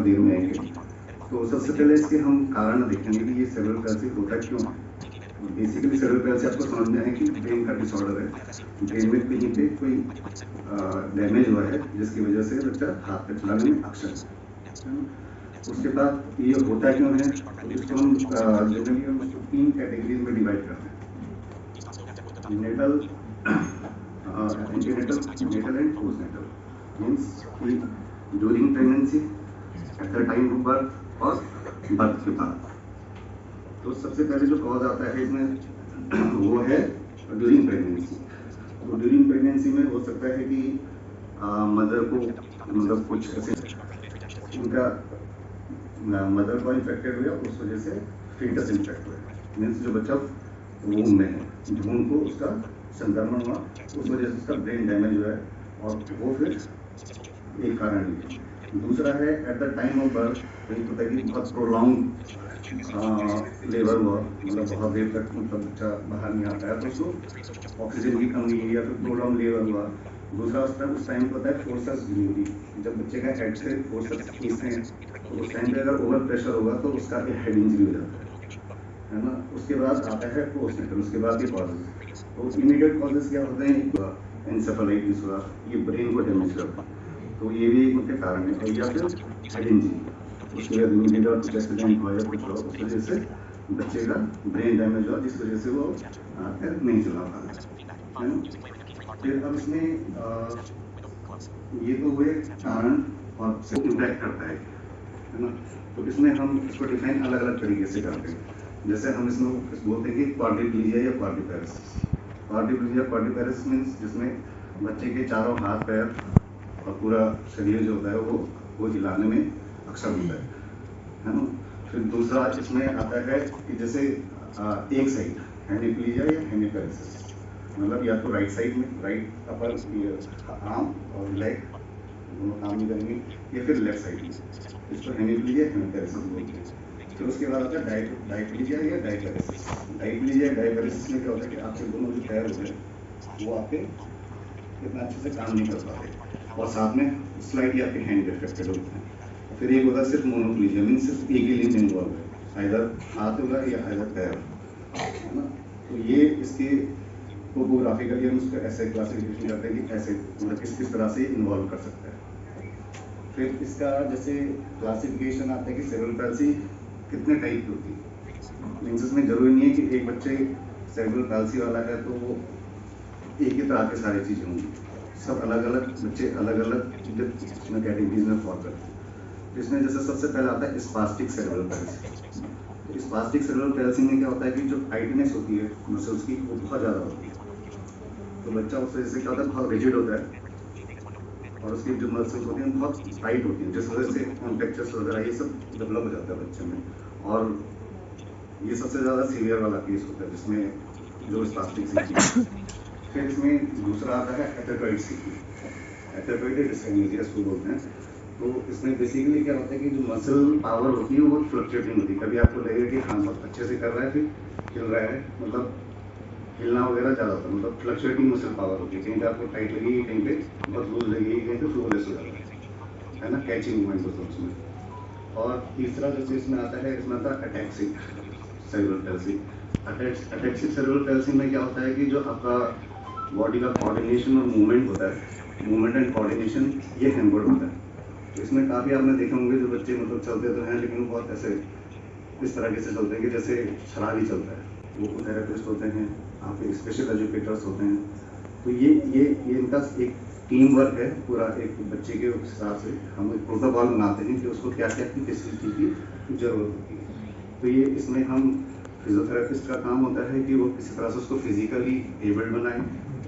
देर में आएंगे। तो सबसे पहले इसके हम कारण देखेंगे कि ये सेरेब्रल पैल्सी होता क्यों है। बेसिकली सेरेब्रल पैल्सी आपको समझ में है कि ब्रेन का डिसऑर्डर है, ब्रेन में कहीं पे कोई डैमेज हुआ है जिसकी वजह से बच्चा हाथ पे चलाने में अक्षम है। उसके बाद ये होता क्यों है, तो इसको हम जनरली हम उसको 3 कैटेगरीज में डिवाइड करते हैं, natal, antenatal, natal and postnatal. Means कि during pregnancy, at the time of birth और बर्थ के बाद। तो सबसे पहले जो कॉज आता है इसमें वो है ड्यूरिंग प्रेगनेंसी। तो ड्यूरिंग प्रेगनेंसी में हो सकता है कि मदर को मतलब कुछ ऐसे उनका मदर को इन्फेक्टेड हुआ, उस वजह से फीटस इन्फेक्ट हुआ। मीन्स जो बच्चा वूम में है, भ्रूण को उसका संक्रमण हुआ, उस वजह से उसका ब्रेन डैमेज हुआ है, और वो फिर एक कारण है। दूसरा है eight the time of birth, कहीं होता है कि बहुत प्रोलॉन्ग लेबर हुआ, मतलब बहुत देर तक मतलब बच्चा बाहर नहीं आता है, तो उसको ऑक्सीजन की कमी या फिर प्रोलॉन्ग लेबर हुआ। दूसरा उस टाइम पता है फोर्सेस ड्यूटी, जब बच्चे का हेड से फोर्सेस खींचते हैं, तो उस टाइम पे अगर ओवर प्रेशर होगा तो उसका हेड इंजरी हो जाता है ना। उसके बाद आता है पोस्टनेटल, उसके बाद ये कॉजेज। तो इमीडिएट कॉजेज क्या होते हैं, एंसेफेलाइटिस हुआ, ये ब्रेन को डैमेज करता है, तो ये भी उनके कारण है। और या फिर हेड इंजरी, उसके बाद इमीडिएट और कुछ एक्सीडेंट हुआ या कुछ हुआ, उस वजह से बच्चे का ब्रेन डैमेज हुआ, जिस वजह से वो नहीं चला पाता है ना। फिर अब इसमें ये तो हुए कारण और इम्पैक्ट करता है ना। तो इसमें हम इसको डिफाइन अलग अलग तरीके से करते हैं। जैसे हम इसमें बोलते हैं कि क्वाड्रिप्लीजिया या क्वाड्रिपेरसिस। क्वाड्रिप्लीजिया क्वाड्रिपेरसिस मीन्स जिसमें बच्चे के चारों हाथ पैर और पूरा शरीर जो होता है वो हिलाने में अक्षम होता है ना। फिर दूसरा इसमें आता है कि जैसे एक साइड हेमिप्लीजिया या हेमिपेरसिस, मतलब या तो राइट साइड में, राइट अपर आर्म और लेग दोनों काम नहीं करेंगे, या फिर लेफ्ट साइड में, इसको हेमिप्लीजिया हेमिपेरसिस बोलते हैं। फिर उसके बाद आता है डायप्लीजिया या डायपेरसिस। डायप्लीजिया डायपेरसिस में क्या होता है कि आपके दोनों जो पैर होते हैं वो आपके इतना अच्छे से काम नहीं कर पाते, और साथ में स्लाइटली आपके हैंड इफेक्टेड होते हैं। फिर एक होता है सिर्फ मोनोप्लीजिया, मीन्स सिर्फ एक ही लिम्ब इन्वॉल्व है, आइदर हाथ होगा या आइदर पैर, है ना। तो ये इसके टोपोग्राफिकली हम उसको ऐसे क्लासिफिकेशन करते हैं कि ऐसे मतलब किस तरह से इन्वॉल्व कर सकता है। फिर इसका जैसे क्लासिफिकेशन आता है कि सेरेब्रल पैल्सी कितने टाइप की होती है। मीन्स इसमें जरूरी नहीं है कि एक बच्चे सेरेब्रल पैल्सी वाला है तो वो एक ही तरह के सारी चीज़ें होंगी, सब अलग अलग बच्चे अलग अलग इसमें कैटेगरीज में फॉल करते हैं। इसमें जैसे सबसे पहले आता है स्पास्टिक सेरेब्रल पैल्सी। तो स्पास्टिक सेरेब्रल पैल्सी में क्या होता है कि जो टाइटनेस होती है मसल्स की वो बहुत ज़्यादा होती है, तो बच्चा उससे जैसे क्या होता है बहुत रिजिड होता है, और उसकी जो मसल्स होती हैं बहुत टाइट होती हैं, जिस वजह से कॉन्ट्रैक्चर्स वगैरह ये सब डेवलप हो जाता है बच्चे में। और ये सबसे ज़्यादा सीवियर वाला केस होता है जिसमें जो स्पास्टिक सीखी। फिर इसमें दूसरा आता है एथेटॉइड सीखी, एथेटॉइड डिस्काइनेसिया इसको बोलते हैं। तो इसमें बेसिकली क्या होता है कि जो मसल पावर होती है वो फ्लक्चुएटिंग होती है, कभी आपको लगेगा कि हाँ बहुत अच्छे से कर रहा है, फिर हिल रहा है, मतलब हिलना वगैरह ज़्यादा होता है, मतलब फ्लक्चुएटिंग मसल पावर होती है, कहीं पे आपको टाइट लगेगी, कहीं पे बहुत लूज लगेगी, कहीं पे फ्लोलेस हो जाता है ना, कैचिंग मूवमेंट होता है उसमें। और तीसरा जो इसमें आता है, इसमें आता है ataxic cerebral palsy. Ataxic cerebral palsy में क्या होता है कि जो आपका बॉडी का कोऑर्डिनेशन और मूवमेंट होता है, मूवमेंट एंड कोऑर्डिनेशन ये हैम्पर्ड होता है। तो इसमें काफ़ी आपने देखे होंगे जो बच्चे मतलब चलते तो हैं लेकिन बहुत ऐसे इस तरीके से चलते हैं कि जैसे शराबी चलता है। वो थेरेपिस्ट होते हैं, आपके स्पेशल एजुकेटर्स होते हैं। तो ये इनका एक टीम वर्क है पूरा, एक बच्चे के हिसाब से हम एक प्रोटोकॉल बनाते हैं कि उसको क्या क्या की फैसिलिटी की ज़रूरत होती है। तो ये इसमें हम फिजियोथेरेपिस्ट का काम होता है कि वो किसी तरह से उसको फिजिकली एबल्ड बनाए।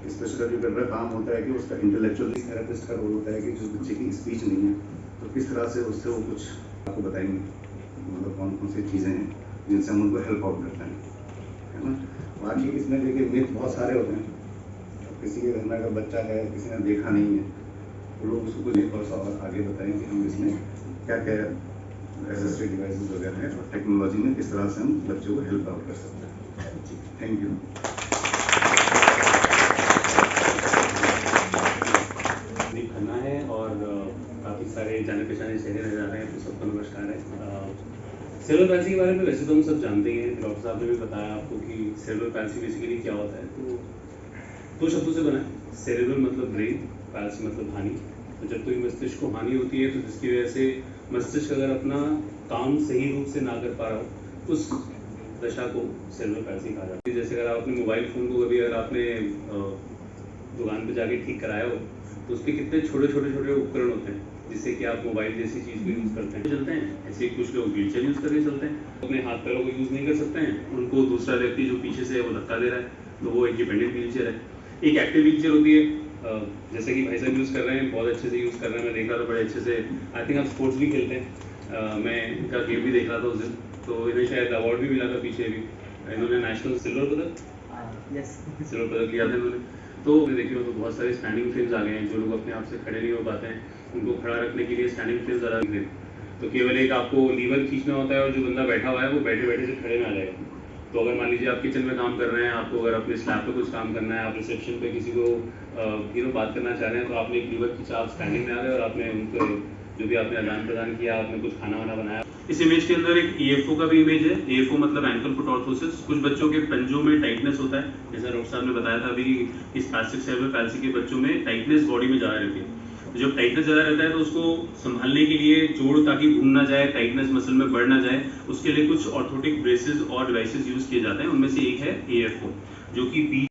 स्पेशल एजुकेटर का काम होता है कि उसका इंटेलेक्चुअल, थेरेपिस्ट का रोल होता है कि जिस बच्चे की स्पीच नहीं है तो किस तरह से उससे वो कुछ आपको बताएंगे, मतलब कौन कौन सी चीज़ें हैं जिनसे हम उनको हेल्प आउट करते हैं, है ना। बाकी इसमें देखिए मिथ बहुत सारे होते हैं, किसी के घर में अगर बच्चा है किसी ने देखा नहीं है तो लोग उसको कुछ थोड़ा सा और आगे बताएं कि हम इसमें क्या क्या एसिस्टेड डिवाइसेस वगैरह हैं और टेक्नोलॉजी में किस तरह से हम बच्चों को हेल्प आउट कर सकते हैं। Thank you. करना है और काफ़ी सारे जाने पहचाने चेहरे नजर आ रहे हैं, तो सबको नमस्कार है। सेरेब्रल पैल्सी के बारे में वैसे तो हम सब जानते ही हैं, डॉक्टर साहब ने भी बताया आपको कि सेरेब्रल पैल्सी बेसिकली क्या होता है। तो दो शब्दों से बना है, सेरेब्रल मतलब ब्रेन, पैल्सी मतलब हानि। तो जब कोई मस्तिष्क को हानि होती है तो जिसकी वजह से मस्तिष्क अगर अपना काम सही रूप से ना कर पा रहा हो, उस दशा को सेरेब्रल पैल्सी कहा जाता है। जैसे अगर आप अपने मोबाइल फ़ोन को कभी अगर आपने दुकान पे जाके ठीक कराया हो, तो उसके कितने छोटे छोटे उपकरण होते हैं जिससे कि आप मोबाइल जैसी चीज़ को यूज़ करते हैं, चलते हैं। ऐसे ही कुछ लोग व्हीलचेयर यूज़ करके चलते हैं, अपने हाथ पैरों को यूज़ नहीं कर सकते हैं, उनको दूसरा व्यक्ति जो पीछे से है वो धक्का दे रहा है, तो वो एक डिपेंडेंट व्हीलचेयर है। एक एक्टिव व्हीलचेयर होती है, जैसे कि भाई साहब यूज़ कर रहे हैं, बहुत अच्छे से यूज़ कर रहे हैं, मैं देख रहा था बड़े अच्छे से। आई थिंक आप स्पोर्ट्स भी खेलते हैं, मैं इनका गेम भी देख रहा था उस दिन, तो इन्हें शायद अवार्ड भी मिला था पीछे भी, इन्होंने नेशनल सिल्वर पदक सिल्वर पदक लिया था इन्होंने। तो देखिए तो बहुत सारे स्टैंडिंग फ्रेम्स आ गए हैं, जो लोग अपने आप से खड़े नहीं हो पाते हैं उनको खड़ा रखने के लिए स्टैंडिंग फ्रेम्स अलग हैं। तो केवल एक आपको लीवर खींचना होता है और जो बंदा बैठा हुआ है वो बैठे बैठे से खड़े में आ जाएगा। तो अगर मान लीजिए आप किचन में काम कर रहे हैं, आपको अगर अपने स्लैब पे कुछ काम करना है, आप रिसेप्शन पे किसी को बात करना चाह रहे हैं, तो आपने एक लीवर खींचा, आप स्टैंडिंग में आ गए और आपने उनको जो भी आपने आदान प्रदान किया, आपने कुछ खाना वाना बनाया। इस इमेज के अंदर एक EFO का भी इमेज है। EFO मतलब एंकल फुट ऑर्थोसिस। कुछ बच्चों के पंजों में टाइटनेस होता है, जैसा डॉक्टर साहब ने बताया था अभी, इस स्पैस्टिक सेरेब्रल पैल्सी के बच्चों में टाइटनेस बॉडी में ज़्यादा रहती है। तो जब टाइटनेस ज़्यादा रहता है तो उसको संभालने के लिए जोड़ ताकि घूम ना जाए, टाइटनेस मसल में बढ़ ना जाए, उसके लिए कुछ ऑर्थोटिक ब्रेसेस और डिवाइसेस यूज़ किए जाते हैं। उनमें से एक है EFO, जो कि